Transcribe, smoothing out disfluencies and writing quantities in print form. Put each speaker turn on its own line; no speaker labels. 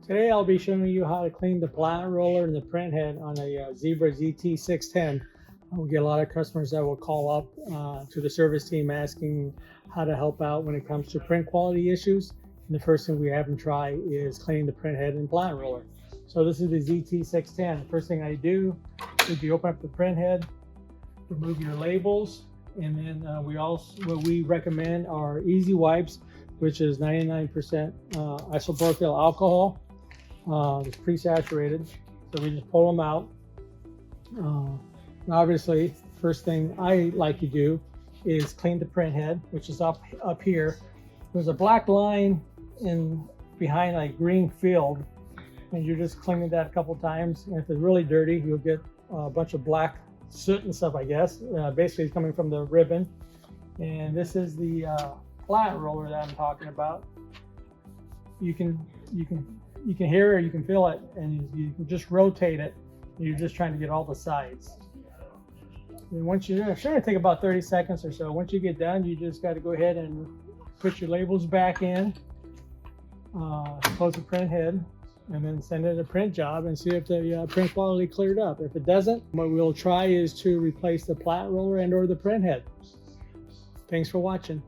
Today I'll be showing you how to clean the plat roller and the print head on a Zebra ZT610. We get a lot of customers that will call up to the service team asking how to help out when it comes to print quality issues. And the first thing we have them try is cleaning the print head and plat roller. So this is the ZT610. The first thing I do is you open up the print head, remove your labels, and then what we recommend are easy wipes, which is 99% isopropyl alcohol. It's pre-saturated, so we just pull them out. Obviously, first thing I like to do is clean the print head, which is up here. There's a black line behind a green field, and you're just cleaning that a couple times. And if it's really dirty, you'll get a bunch of black soot and stuff, I guess. Basically, it's coming from the ribbon. And this is the plat roller that I'm talking about. You can hear it or you can feel it, and you can just rotate it. You're just trying to get all the sides. And once it's going to take about 30 seconds or so. Once you get done, you just got to go ahead and put your labels back in, close the print head, and then send it a print job and see if the print quality cleared up. If it doesn't, what we'll try is to replace the plat roller and or the print head. Thanks for watching.